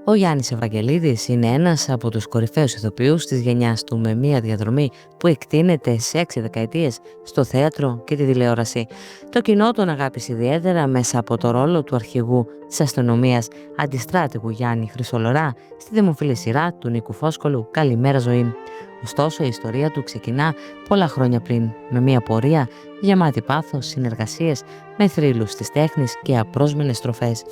Ο Γιάννης Ευαγγελίδης είναι ένας από τους κορυφαίους ηθοποιούς της γενιάς του, με μια διαδρομή που εκτείνεται σε 6 δεκαετίες στο θέατρο και τη τηλεόραση. Το κοινό τον αγάπησε ιδιαίτερα μέσα από το ρόλο του αρχηγού της αστυνομίας αντιστράτηγου Γιάννη Χρυσολορά στη δημοφιλή σειρά του Νίκου Φόσκολου «Καλημέρα ζωή». Ωστόσο, η ιστορία του ξεκινά πολλά χρόνια πριν, με μια πορεία γεμάτη πάθος, συνεργασίες με θρύλους της τέχνης και απρόσμενες στροφές.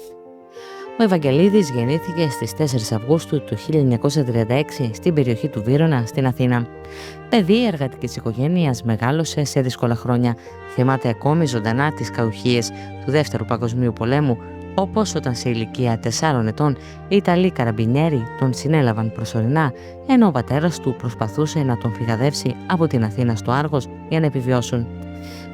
Ο Ευαγγελίδης γεννήθηκε στις 4 Αυγούστου του 1936 στην περιοχή του Βύρωνα στην Αθήνα. Παιδί εργατικής οικογένειας, μεγάλωσε σε δύσκολα χρόνια. Θυμάται ακόμη ζωντανά τις καουχίες του Δεύτερου Παγκοσμίου Πολέμου, όπως όταν σε ηλικία 4 ετών οι Ιταλοί καραμπινιέροι τον συνέλαβαν προσωρινά, ενώ ο πατέρας του προσπαθούσε να τον φυγαδεύσει από την Αθήνα στο Άργος για να επιβιώσουν.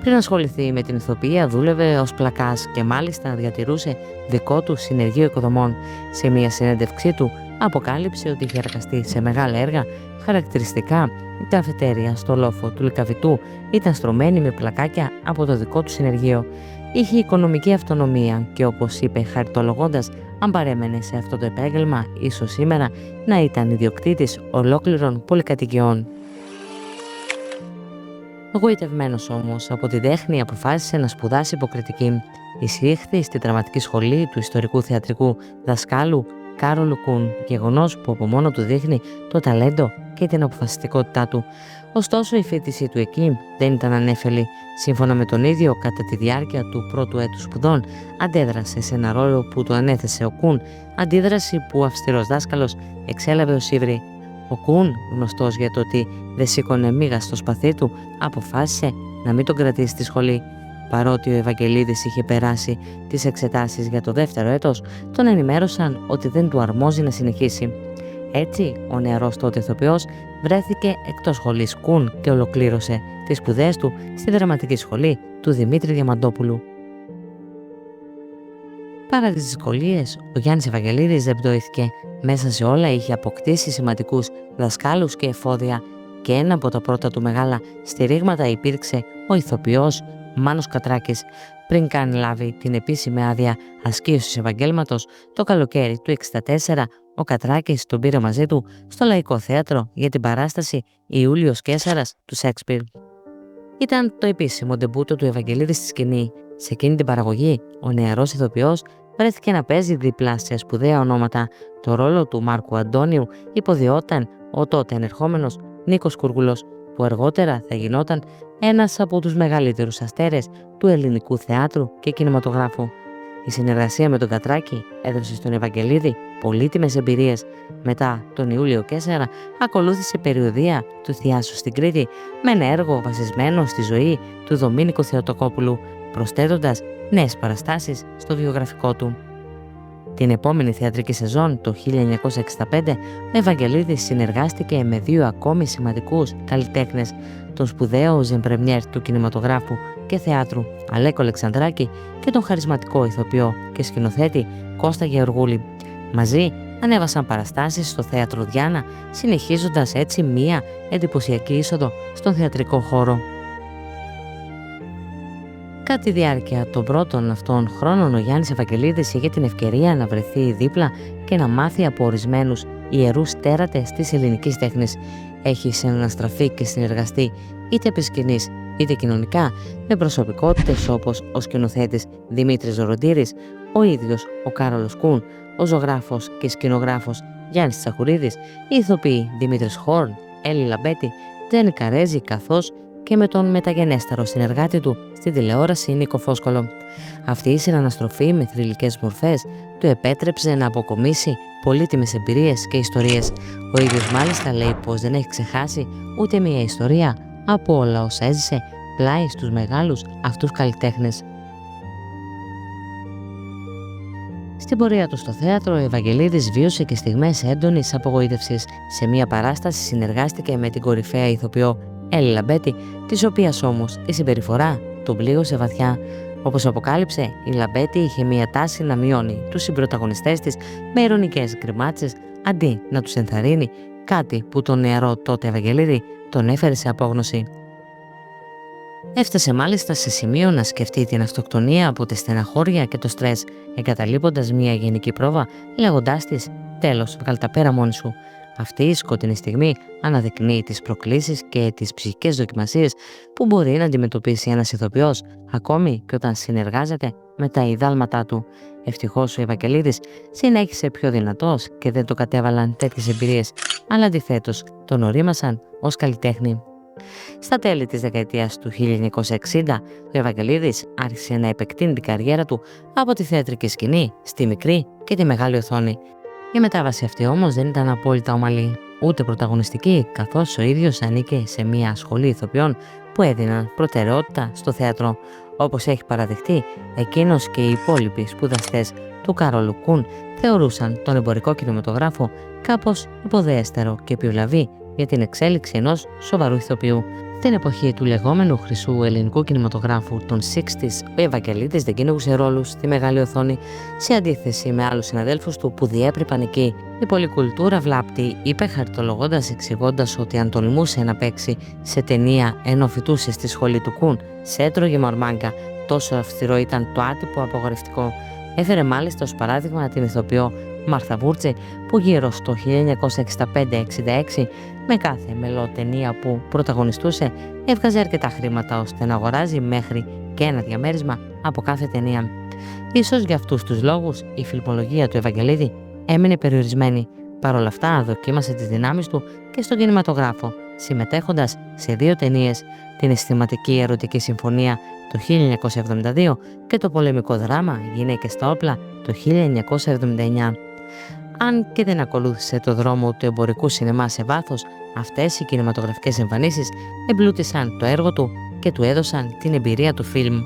Πριν ασχοληθεί με την ηθοποιία, δούλευε ως πλακάς και μάλιστα διατηρούσε δικό του συνεργείο οικοδομών. Σε μια συνέντευξή του, αποκάλυψε ότι είχε εργαστεί σε μεγάλα έργα. Χαρακτηριστικά, η καφετέρια στο λόφο του Λυκαβητού ήταν στρωμένη με πλακάκια από το δικό του συνεργείο. Είχε οικονομική αυτονομία και, όπως είπε χαριτολογώντας, αν παρέμενε σε αυτό το επάγγελμα, ίσως σήμερα να ήταν ιδιοκτήτης ολόκληρων πολυκατοικιών. Γοητευμένος όμως από την τέχνη, αποφάσισε να σπουδάσει υποκριτική. Εισήχθη στη δραματική σχολή του ιστορικού θεατρικού δασκάλου Κάρολου Κουν, γεγονός που από μόνο του δείχνει το ταλέντο και την αποφασιστικότητά του. Ωστόσο, η φοιτησή του εκεί δεν ήταν ανέφελη. Σύμφωνα με τον ίδιο, κατά τη διάρκεια του πρώτου έτους σπουδών, αντέδρασε σε ένα ρόλο που του ανέθεσε ο Κουν, αντίδραση που ο αυστηρός δάσκαλος εξέλαβε ως ύβρι. Ο Κουν, γνωστός για το ότι δεν σήκωνε μίγα στο σπαθί του, αποφάσισε να μην τον κρατήσει στη σχολή. Παρότι ο Ευαγγελίδης είχε περάσει τις εξετάσεις για το δεύτερο έτος, τον ενημέρωσαν ότι δεν του αρμόζει να συνεχίσει. Έτσι, ο νεαρός τότε ηθοποιός βρέθηκε εκτός σχολής Κουν και ολοκλήρωσε τις σπουδές του στη δραματική σχολή του Δημήτρη Διαμαντόπουλου. Παρά τις δυσκολίες, ο Γιάννης Ευαγγελίδης δεν πτωήθηκε. Μέσα σε όλα είχε αποκτήσει σημαντικούς δασκάλους και εφόδια, και ένα από τα πρώτα του μεγάλα στηρίγματα υπήρξε ο ηθοποιός Μάνος Κατράκης. Πριν καν λάβει την επίσημη άδεια ασκήσεως επαγγέλματος, το καλοκαίρι του 1964, ο Κατράκης τον πήρε μαζί του στο Λαϊκό Θέατρο για την παράσταση «Ιούλιος Καίσαρας» του Σέξπιρ. Ήταν το επίσημο ντεμπούτο του Ευαγγελίδη στη σκηνή. Σε εκείνη την παραγωγή, ο νεαρός ηθοποιός βρέθηκε να παίζει δίπλα σε σπουδαία ονόματα. Το ρόλο του Μάρκου Αντώνιου υποδιόταν ο τότε ενερχόμενος Νίκος Κούργουλος, που αργότερα θα γινόταν ένας από τους μεγαλύτερους αστέρες του ελληνικού θεάτρου και κινηματογράφου. Η συνεργασία με τον Κατράκη έδωσε στον Ευαγγελίδη πολύτιμες εμπειρίες. Μετά τον Ιούλιο Καίσαρα ακολούθησε περιοδεία του Θιάσου στην Κρήτη, με ένα έργο βασισμένο στη ζωή του Δομήνικου Θεοτοκόπουλου, προσθέτοντας νέες παραστάσεις στο βιογραφικό του. Την επόμενη θεατρική σεζόν, το 1965, ο Ευαγγελίδης συνεργάστηκε με 2 ακόμη σημαντικούς καλλιτέχνες, τον σπουδαίο ζεμπρεμιέρ του κινηματογράφου και θεάτρου Αλέκο Αλεξανδράκη και τον χαρισματικό ηθοποιό και σκηνοθέτη Κώστα Γεωργούλη. Μαζί ανέβασαν παραστάσεις στο Θέατρο Διάνα, συνεχίζοντας έτσι μία εντυπωσιακή είσοδο στον θεατρικό χώρο. Κατά τη διάρκεια των πρώτων αυτών χρόνων, ο Γιάννης Ευαγγελίδης είχε την ευκαιρία να βρεθεί δίπλα και να μάθει από ορισμένους ιερούς τέρατες της ελληνικής τέχνης. Έχει συναναστραφεί και συνεργαστεί είτε επί σκηνής είτε κοινωνικά με προσωπικότητες όπως ο σκηνοθέτης Δημήτρης Ζωροντήρης, ο ίδιος ο Κάρολος Κουν, ο ζωγράφος και σκηνογράφος Γιάννης Τσαχουρίδης, οι ηθοποιοί Δημήτρης Χόρν, Έλλη Λαμπέτη, Τζένι Καρέζη, καθώς και με τον μεταγενέστερο συνεργάτη του στην τηλεόραση Νίκο Φόσκολο. Αυτή η συναναστροφή με θρυλικές μορφές του επέτρεψε να αποκομίσει πολύτιμες εμπειρίες και ιστορίες. Ο ίδιος μάλιστα λέει πως δεν έχει ξεχάσει ούτε μία ιστορία από όλα όσα έζησε πλάι στους μεγάλους αυτούς καλλιτέχνες. Στην πορεία του στο θέατρο, ο Ευαγγελίδης βίωσε και στιγμές έντονης απογοήτευσης. Σε μία παράσταση συνεργάστηκε με την κορυφαία ηθοποιό Έλλη Λαμπέτη, της οποίας όμως η συμπεριφορά τον πλήγωσε βαθιά. Όπως αποκάλυψε, η Λαμπέτη είχε μία τάση να μειώνει τους συμπροταγωνιστές της με ειρωνικές γκριμάτσες αντί να τους ενθαρρύνει, κάτι που τον νεαρό τότε Ευαγγελίδη τον έφερε σε απόγνωση. Έφτασε μάλιστα σε σημείο να σκεφτεί την αυτοκτονία από τη στεναχώρια και το στρες, εγκαταλείποντας μια γενική πρόβα, λέγοντάς της Τέλος, βγάλ' τα πέρα μόνη σου. Αυτή η σκοτεινή στιγμή αναδεικνύει τις προκλήσεις και τις ψυχικές δοκιμασίες που μπορεί να αντιμετωπίσει ένας ηθοποιός, ακόμη και όταν συνεργάζεται με τα ιδάλματά του. Ευτυχώς ο Ευαγγελίδης συνέχισε πιο δυνατός και δεν το κατέβαλαν τέτοιες εμπειρίες, αλλά αντιθέτως τον ορίμασαν ως καλλιτέχνη. Στα τέλη της δεκαετίας του 1960, ο Ευαγγελίδης άρχισε να επεκτείνει την καριέρα του από τη θεατρική σκηνή στη μικρή και τη μεγάλη οθόνη. Η μετάβαση αυτή όμως δεν ήταν απόλυτα ομαλή, ούτε πρωταγωνιστική, καθώς ο ίδιος ανήκε σε μια σχολή ηθοποιών που έδιναν προτεραιότητα στο θέατρο. Όπως έχει παραδειχτεί, εκείνος και οι υπόλοιποι σπουδαστές του Καρόλου Κουν θεωρούσαν τον εμπορικό κινηματογράφο κάπως υποδέστερο και επιβλαβή για την εξέλιξη ενός σοβαρού ηθοποιού. Στην εποχή του λεγόμενου χρυσού ελληνικού κινηματογράφου των 60's, ο Ευαγγελίδης δεν κυνηγούσε ρόλους στη μεγάλη οθόνη, σε αντίθεση με άλλους συναδέλφους του που διέπρεπαν εκεί. Η πολυκουλτούρα βλάπτη, είπε χαριτολογώντας, εξηγώντας ότι αν τολμούσε να παίξει σε ταινία ενώ φοιτούσε στη σχολή του Κουν, σε έτρωγε μαρμάγκα, τόσο αυστηρό ήταν το άτυπο απογορευτικό. Έφερε μάλιστα ως παράδειγμα την ηθοποιό Μάρθα Βούρτζη, που γύρω στο 1965-66 με κάθε μελοτενία που πρωταγωνιστούσε έβγαζε αρκετά χρήματα ώστε να αγοράζει μέχρι και ένα διαμέρισμα από κάθε ταινία. Ίσως για αυτούς τους λόγους η φιλμολογία του Ευαγγελίδη έμεινε περιορισμένη. Παρ' όλα αυτά δοκίμασε τις δυνάμεις του και στον κινηματογράφο, συμμετέχοντας σε 2 ταινίες, την αισθηματική ερωτική συμφωνία το 1972 και το πολεμικό δράμα «Γυναίκες στα όπλα» το 1979. Αν και δεν ακολούθησε το δρόμο του εμπορικού σινεμά σε βάθος, αυτές οι κινηματογραφικές εμφανίσεις εμπλούτησαν το έργο του και του έδωσαν την εμπειρία του φιλμ.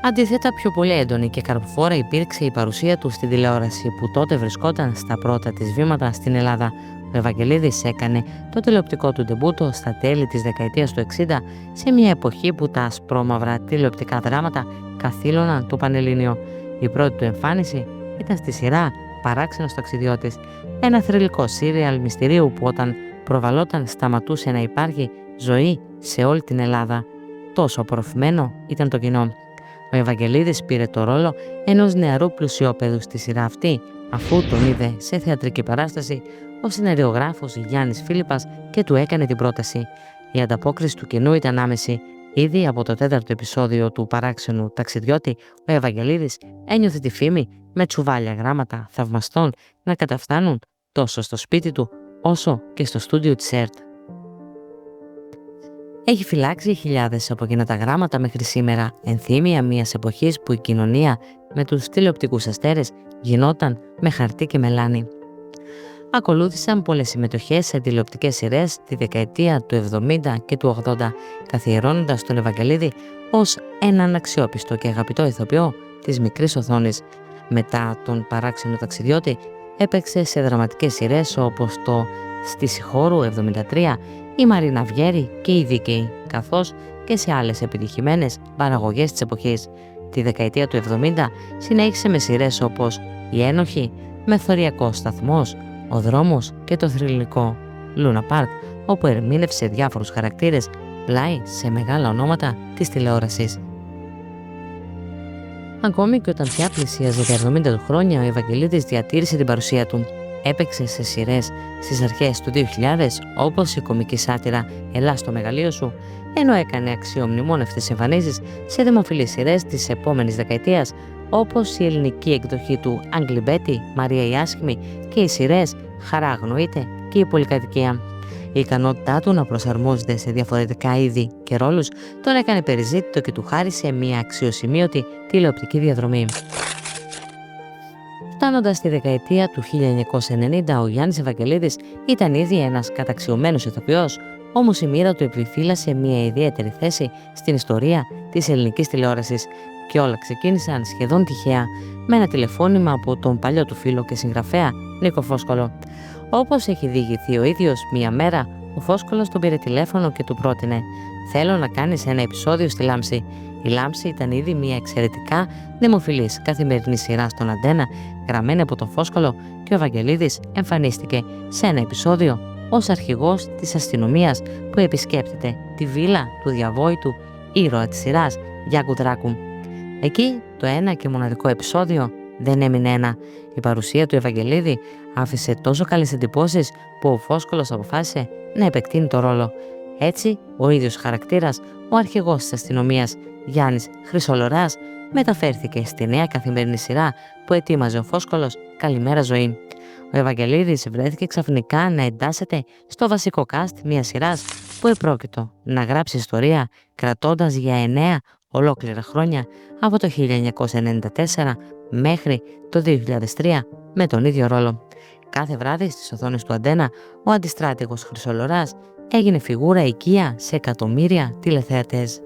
Αντίθετα, πιο πολύ έντονη και καρποφόρα υπήρξε η παρουσία του στην τηλεόραση, που τότε βρισκόταν στα πρώτα της βήματα στην Ελλάδα. Ο Ευαγγελίδης έκανε το τηλεοπτικό του ντεμπούτο στα τέλη της δεκαετίας του 60, σε μια εποχή που τα ασπρόμαυρα τηλεοπτικά δράματα καθήλωναν το Πανελλήνιο. Η πρώτη του εμφάνιση ήταν στη σειρά «Παράξενος ταξιδιώτης», ένα θρυλικό σύριαλ μυστηρίου που όταν προβαλόταν σταματούσε να υπάρχει ζωή σε όλη την Ελλάδα. Τόσο απορροφημένο ήταν το κοινό. Ο Ευαγγελίδης πήρε το ρόλο ενός νεαρού πλουσιόπαιδου στη σειρά αυτή, αφού τον είδε σε θεατρική παράσταση ο σεναριογράφος Γιάννης Φίλιππας και του έκανε την πρόταση. Η ανταπόκριση του κοινού ήταν άμεση. Ήδη από το 4ο επεισόδιο του Παράξενου ταξιδιώτη, ο Ευαγγελίδης ένιωθε τη φήμη με τσουβάλια γράμματα θαυμαστών να καταφτάνουν τόσο στο σπίτι του όσο και στο στούντιο της ΕΡΤ. Έχει φυλάξει χιλιάδες από εκείνα τα γράμματα μέχρι σήμερα, ενθύμια μιας εποχής που η κοινωνία με τους τηλεοπτικούς αστέρες γινόταν με χαρτί και μελάνι. Ακολούθησαν πολλές συμμετοχές σε τηλεοπτικές σειρές τη δεκαετία του 70 και του 80, καθιερώνοντας τον Ευαγγελίδη ως έναν αξιόπιστο και αγαπητό ηθοποιό της μικρής οθόνης. Μετά τον Παράξενο ταξιδιώτη έπαιξε σε δραματικές σειρές όπως το «Στη Σιχώρου 73», η Μαρίνα Βιέρη και η Δίκαιη, καθώς και σε άλλες επιτυχημένες παραγωγές της εποχής. Τη δεκαετία του 70 συνέχισε με σειρές όπως «Η Ένοχη», «Μεθοριακός σταθμός», «Ο δρόμος» και το θρυλικό «Λούνα Πάρκ», όπου ερμήνευσε διάφορους χαρακτήρες πλάι σε μεγάλα ονόματα της τηλεόρασης. Ακόμη και όταν πια πλησίαζε τα 70 του χρόνια, ο Ευαγγελίδης διατήρησε την παρουσία του. Έπαιξε σε σειρές στις αρχές του 2000, όπως η κωμική σάτυρα «Ελά στο μεγαλείο σου», ενώ έκανε αξιομνημόνευτες εμφανίσεις σε δημοφιλείς σειρές της επόμενης δεκαετίας, όπως η ελληνική εκδοχή του Άγγλι Μπέτι, Μαρία η Άσχημη και οι σειρές «Χαρά αγνοείται» και «Η Πολυκατοικία». Η ικανότητά του να προσαρμόζεται σε διαφορετικά είδη και ρόλους τον έκανε περιζήτητο και του χάρισε μια αξιοσημείωτη τηλεοπτική διαδρομή. Φτάνοντας στη δεκαετία του 1990, ο Γιάννης Ευαγγελίδης ήταν ήδη ένας καταξιωμένος ηθοποιός, όμως η μοίρα του επιφύλασε μια ιδιαίτερη θέση στην ιστορία της ελληνικής τηλεόρασης και όλα ξεκίνησαν σχεδόν τυχαία με ένα τηλεφώνημα από τον παλιό του φίλο και συγγραφέα Νίκο Φόσκολο. Όπως έχει διηγηθεί ο ίδιος, μια μέρα ο Φόσκολος τον πήρε τηλέφωνο και του πρότεινε «Θέλω να κάνεις ένα επεισόδιο στη Λάμψη». Η Λάμψη ήταν ήδη μια εξαιρετικά δημοφιλής καθημερινή σειρά στον Αντένα, γραμμένη από τον Φόσκολο, και ο Ευαγγελίδης εμφανίστηκε σε ένα επεισόδιο ως αρχηγός της αστυνομίας που επισκέπτεται τη βίλα του διαβόητου ήρωα της σειράς Γιάνκου Δράκου. Εκεί το ένα και μοναδικό επεισόδιο δεν έμεινε ένα. Η παρουσία του Ευαγγελίδη άφησε τόσο καλές εντυπώσεις που ο Φόσκολος αποφάσισε να επεκτείνει το ρόλο. Έτσι, ο ίδιος χαρακτήρας, ο αρχηγός της αστυνομίας Γιάννης Χρυσολοράς, μεταφέρθηκε στη νέα καθημερινή σειρά που ετοίμαζε ο Φόσκολος, «Καλημέρα ζωή». Ο Ευαγγελίδης βρέθηκε ξαφνικά να εντάσσεται στο βασικό cast μιας σειράς που επρόκειτο να γράψει ιστορία κρατώντας για 9 ολόκληρα χρόνια από το 1994 μέχρι το 2003 με τον ίδιο ρόλο. Κάθε βράδυ στις οθόνες του Αντένα ο αντιστράτηγος Χρυσολοράς έγινε φιγούρα οικία σε εκατομμύρια τηλεθεατές.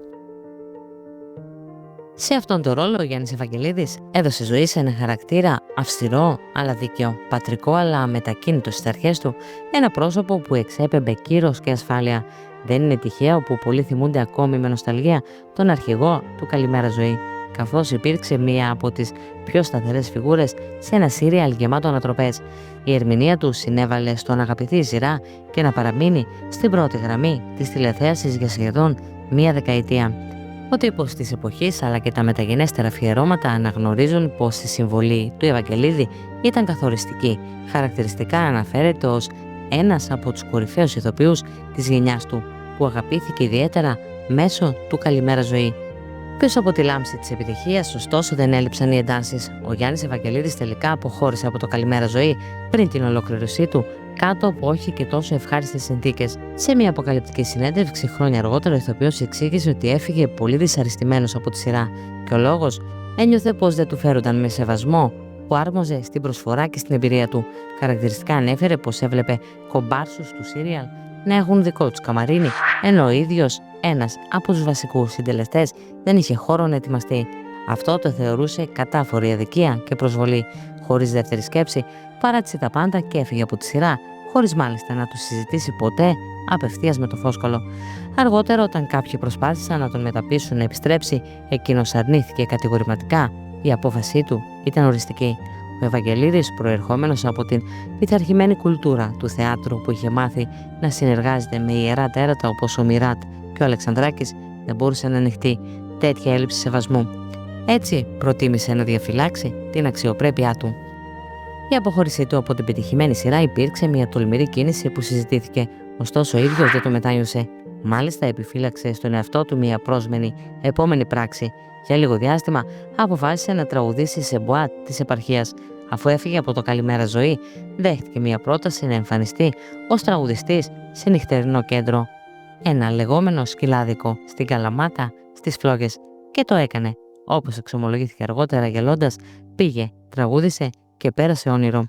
Σε αυτόν τον ρόλο ο Γιάννης Ευαγγελίδης έδωσε ζωή σε ένα χαρακτήρα αυστηρό αλλά δίκαιο, πατρικό αλλά μετακίνητο στις αρχές του, ένα πρόσωπο που εξέπεμπε κύρος και ασφάλεια. Δεν είναι τυχαίο που πολλοί θυμούνται ακόμη με νοσταλγία τον αρχηγό του «Καλημέρα ζωή», καθώς υπήρξε μία από τις πιο σταθερές φιγούρες σε ένα σύριαλ γεμάτο ανατροπές. Η ερμηνεία του συνέβαλε στο να αγαπηθεί η σειρά και να παραμείνει στην πρώτη γραμμή της τηλεθέασης για σχεδόν μία δεκαετία. Ο τύπος της εποχής αλλά και τα μεταγενέστερα αφιερώματα αναγνωρίζουν πως η συμβολή του Ευαγγελίδη ήταν καθοριστική. Χαρακτηριστικά αναφέρεται ως ένας από τους κορυφαίους ηθοποιούς της γενιάς του, που αγαπήθηκε ιδιαίτερα μέσω του «Καλημέρα ζωή». Πίσω από τη λάμψη της επιτυχίας, ωστόσο, δεν έλειψαν οι εντάσεις. Ο Γιάννης Ευαγγελίδης τελικά αποχώρησε από το «Καλημέρα ζωή» πριν την ολοκλήρωσή του, κάτω από όχι και τόσο ευχάριστες συνθήκες. Σε μια αποκαλυπτική συνέντευξη χρόνια αργότερα, ο ηθοποιός εξήγησε ότι έφυγε πολύ δυσαρεστημένος από τη σειρά και ο λόγος ένιωθε πως δεν του φέρονταν με σεβασμό που άρμοζε στην προσφορά και στην εμπειρία του. Χαρακτηριστικά ανέφερε πως έβλεπε κομπάρσους του σύριαλ να έχουν δικό τους καμαρίνι, ενώ ο ίδιος, ένας από τους βασικούς συντελεστές, δεν είχε χώρο να ετοιμαστεί. Αυτό το θεωρούσε κατάφορη αδικία και προσβολή. Χωρίς δεύτερη σκέψη, παράτησε τα πάντα και έφυγε από τη σειρά, χωρίς μάλιστα να του συζητήσει ποτέ απευθείας με το Φόσκολο. Αργότερα, όταν κάποιοι προσπάθησαν να τον μεταπείσουν να επιστρέψει, εκείνος αρνήθηκε κατηγορηματικά. Η απόφασή του ήταν οριστική. Ο Ευαγγελίδης, προερχόμενος από την πειθαρχημένη κουλτούρα του θεάτρου που είχε μάθει να συνεργάζεται με ιερά τέρατα όπως ο Μιράτ και ο Αλεξανδράκης, δεν μπορούσε να ανοιχτεί τέτοια έλλειψη σεβασμού. Έτσι, προτίμησε να διαφυλάξει την αξιοπρέπειά του. Η αποχώρησή του από την πετυχημένη σειρά υπήρξε μια τολμηρή κίνηση που συζητήθηκε, ωστόσο ο ίδιος δεν το μετάνιωσε. Μάλιστα, επιφύλαξε στον εαυτό του μια πρόσμενη επόμενη πράξη. Για λίγο διάστημα αποφάσισε να τραγουδήσει σε μποάτ της επαρχίας. Αφού έφυγε από το «Καλημέρα ζωή», δέχτηκε μια πρόταση να εμφανιστεί ως τραγουδιστής σε νυχτερινό κέντρο, ένα λεγόμενο σκυλάδικο στην Καλαμάτα στις Φλόγες, και το έκανε. Όπως εξομολογήθηκε αργότερα γελώντας, πήγε, τραγούδισε και πέρασε όνειρο.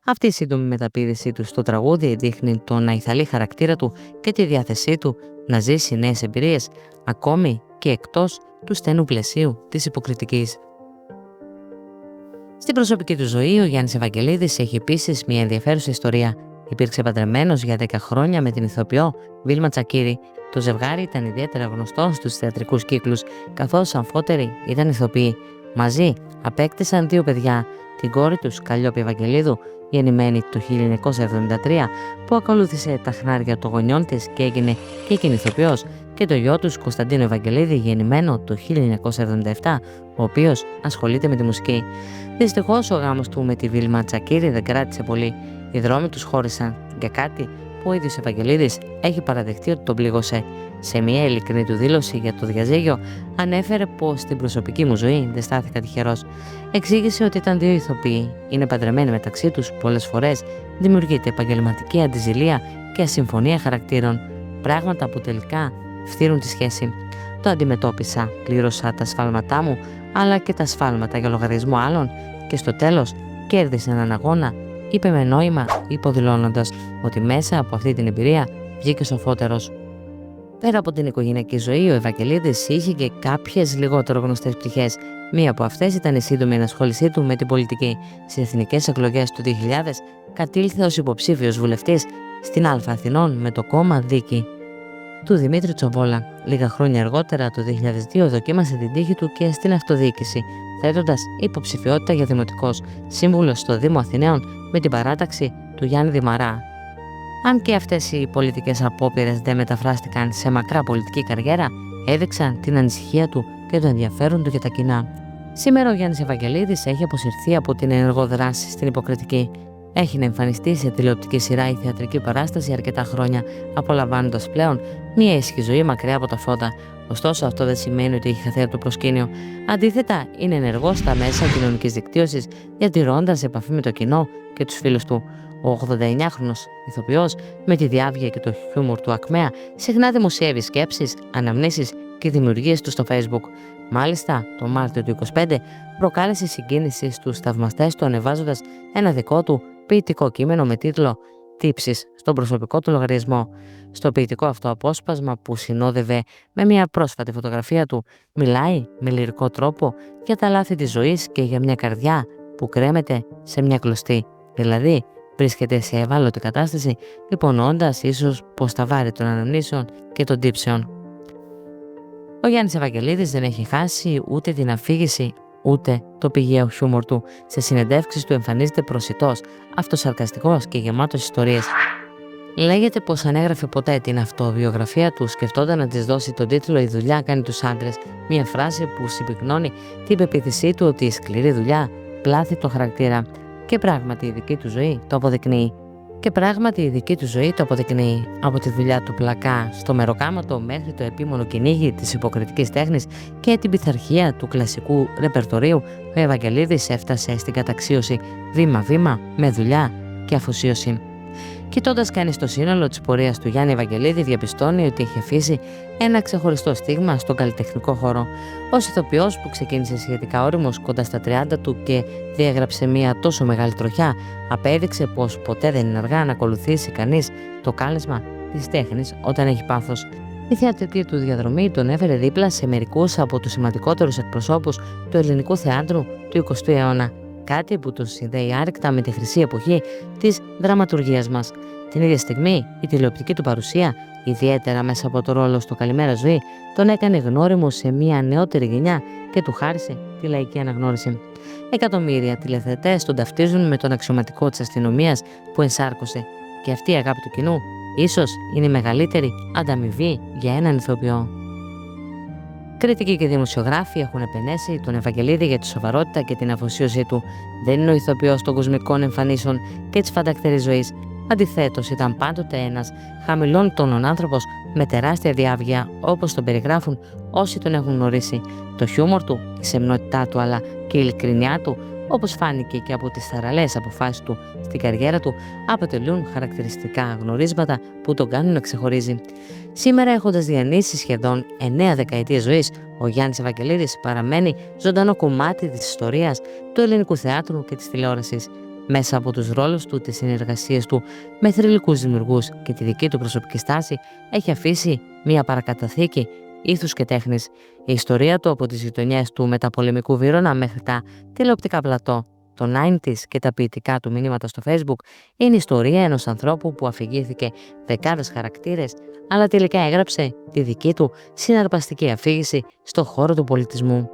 Αυτή η σύντομη μεταπήδησή του στο τραγούδι δείχνει τον αϊθαλή χαρακτήρα του και τη διάθεσή του να ζήσει νέες εμπειρίες, ακόμη και εκτός του στενού πλαισίου της υποκριτικής. Στην προσωπική του ζωή, ο Γιάννης Ευαγγελίδης έχει επίσης μια ενδιαφέρουσα ιστορία. Υπήρξε παντρεμένος για 10 χρόνια με την ηθοποιό Βίλμα Τσακίρη. Το ζευγάρι ήταν ιδιαίτερα γνωστό στους θεατρικούς κύκλους, καθώς αμφότεροι ήταν ηθοποιοί. Μαζί απέκτησαν 2 παιδιά, την κόρη τους Καλλιόπη Ευαγγελίδου, γεννημένη το 1973, που ακολούθησε τα χνάρια των γονιών της και έγινε και εκείνη ηθοποιός, και το γιο τους Κωνσταντίνο Ευαγγελίδη, γεννημένο το 1977, ο οποίος ασχολείται με τη μουσική. Δυστυχώς ο γάμος του με τη Βίλμα Τσακίρη δεν κράτησε πολύ. Οι δρόμοι τους χώρισαν για κάτι που ο ίδιος Ευαγγελίδης έχει παραδεχτεί ότι τον πλήγωσε. Σε μια ειλικρινή του δήλωση για το διαζύγιο, ανέφερε πως στην προσωπική μου ζωή δεν στάθηκα τυχερός. Εξήγησε ότι ήταν 2 ηθοποιοί, είναι παντρεμένοι μεταξύ τους, πολλές φορές δημιουργείται επαγγελματική αντιζηλία και ασυμφωνία χαρακτήρων, πράγματα που τελικά φθείρουν τη σχέση. Το αντιμετώπισα, πλήρωσα τα σφάλματά μου, αλλά και τα σφάλματα για λογαριασμό άλλων και στο τέλος κέρδισε έναν αγώνα, είπε με νόημα, υποδηλώνοντας ότι μέσα από αυτή την εμπειρία βγήκε σοφότερος. Πέρα από την οικογενειακή ζωή, ο Ευαγγελίδης είχε και κάποιες λιγότερο γνωστές πτυχές. Μία από αυτές ήταν η σύντομη ενασχόλησή του με την πολιτική. Στις εθνικές εκλογές του 2000 κατήλθε ως υποψήφιος βουλευτής στην Α Αθηνών με το κόμμα Δίκη του Δημήτρη Τσοβόλα. Λίγα χρόνια αργότερα, το 2002, δοκίμασε την τύχη του και στην αυτοδιοίκηση, θέτοντας υποψηφιότητα για δημοτικός σύμβουλος στο Δήμο Αθηναίων με την παράταξη του Γιάννη Δημαρά. Αν και αυτές οι πολιτικές απόπειρες δεν μεταφράστηκαν σε μακρά πολιτική καριέρα, έδειξαν την ανησυχία του και το ενδιαφέρον του για τα κοινά. Σήμερα ο Γιάννης Ευαγγελίδης έχει αποσυρθεί από την ενεργό δράση στην Υποκριτική. Έχει να εμφανιστεί σε τηλεοπτική σειρά ή θεατρική παράσταση αρκετά χρόνια, απολαμβάνοντας πλέον μια ήσυχη ζωή μακριά από τα φώτα. Ωστόσο, αυτό δεν σημαίνει ότι έχει χαθεί από το προσκήνιο. Αντίθετα, είναι ενεργός στα μέσα κοινωνικής δικτύωσης, διατηρώντας επαφή με το κοινό και τους φίλους του. Ο 89χρονος ηθοποιός, με τη διάβγεια και το χιούμορ του ακμαία, συχνά δημοσιεύει σκέψεις, αναμνήσεις και δημιουργίες του στο Facebook. Μάλιστα, το Μάρτιο του 2025 προκάλεσε συγκίνηση στους θαυμαστές του ανεβάζοντας ένα δικό του ποιητικό κείμενο με τίτλο «Τύψεις» στον προσωπικό του λογαριασμό. Στο ποιητικό αυτό απόσπασμα, που συνόδευε με μια πρόσφατη φωτογραφία του, μιλάει με λυρικό τρόπο για τα λάθη της ζωής και για μια καρδιά που κρέμεται σε μια κλωστή. Δηλαδή, βρίσκεται σε ευάλωτη κατάσταση, υπονοώντας ίσως πως τα βάρη των αναμνήσεων και των τύψεων. Ο Γιάννης Ευαγγελίδης δεν έχει χάσει ούτε την αφήγηση ούτε το πηγαίο χιούμορ του. Σε συνεντεύξεις του εμφανίζεται προσιτός, αυτοσαρκαστικός και γεμάτος ιστορίες. Λέγεται πως αν έγραφε ποτέ την αυτοβιογραφία του, σκεφτόταν να της δώσει τον τίτλο «Η δουλειά κάνει τους άντρες», μια φράση που συμπυκνώνει την πεποίθησή του ότι η σκληρή δουλειά πλάθει το χαρακτήρα. Και πράγματι η δική του ζωή το αποδεικνύει. Από τη δουλειά του πλακά στο μεροκάματο μέχρι το επίμονο κυνήγι της υποκριτικής τέχνης και την πειθαρχία του κλασικού ρεπερτορίου, ο Ευαγγελίδης έφτασε στην καταξίωση βήμα-βήμα με δουλειά και αφοσίωση. Κοιτώντας κανείς το σύνολο της πορείας του Γιάννη Ευαγγελίδη, διαπιστώνει ότι έχει αφήσει ένα ξεχωριστό στίγμα στον καλλιτεχνικό χώρο. Ως ηθοποιός που ξεκίνησε σχετικά όριμος κοντά στα 30 του και διέγραψε μια τόσο μεγάλη τροχιά, απέδειξε πως ποτέ δεν είναι αργά να ακολουθήσει κανείς το κάλεσμα της τέχνης όταν έχει πάθος. Η θεατρική του διαδρομή τον έφερε δίπλα σε μερικούς από τους σημαντικότερους εκπροσώπους του ελληνικού θεάτρου του 20ου αιώνα. Κάτι που τον συνδέει άρρηκτα με τη χρυσή εποχή της δραματουργίας μας. Την ίδια στιγμή, η τηλεοπτική του παρουσία, ιδιαίτερα μέσα από το ρόλο στο «Καλημέρα Ζωή», τον έκανε γνώριμο σε μια νεότερη γενιά και του χάρισε τη λαϊκή αναγνώριση. Εκατομμύρια τηλεθεατές τον ταυτίζουν με τον αξιωματικό της αστυνομίας που ενσάρκωσε, και αυτή η αγάπη του κοινού ίσως είναι η μεγαλύτερη ανταμοιβή για έναν ηθοποιό. Κριτικοί και δημοσιογράφοι έχουν επενέσει τον Ευαγγελίδη για τη σοβαρότητα και την αφοσίωσή του. Δεν είναι ο ηθοποιός των κοσμικών εμφανίσεων και της φαντακτερής ζωής. Αντιθέτως, ήταν πάντοτε ένας χαμηλών τόνων άνθρωπος με τεράστια διάβγεια, όπως τον περιγράφουν όσοι τον έχουν γνωρίσει. Το χιούμορ του, η σεμνότητά του αλλά και η ειλικρινιά του, όπως φάνηκε και από τις θαραλέες αποφάσεις του στην καριέρα του, αποτελούν χαρακτηριστικά γνωρίσματα που τον κάνουν να ξεχωρίζει. Σήμερα, έχοντας διανύσει σχεδόν 9 δεκαετίες ζωής, ο Γιάννης Ευαγγελίδης παραμένει ζωντανό κομμάτι της ιστορίας του ελληνικού θεάτρου και της τηλεόρασης. Μέσα από τους ρόλους του, τις συνεργασίες του με θρυλικούς δημιουργούς και τη δική του προσωπική στάση, έχει αφήσει μια παρακαταθήκη ήθους και τέχνης. Η ιστορία του, από τις γειτονιές του μεταπολεμικού Βύρωνα μέχρι τα τηλεοπτικά πλατό, το 90s και τα ποιητικά του μηνύματα στο Facebook, είναι η ιστορία ενός ανθρώπου που αφηγήθηκε δεκάδες χαρακτήρες, αλλά τελικά έγραψε τη δική του συναρπαστική αφήγηση στον χώρο του πολιτισμού.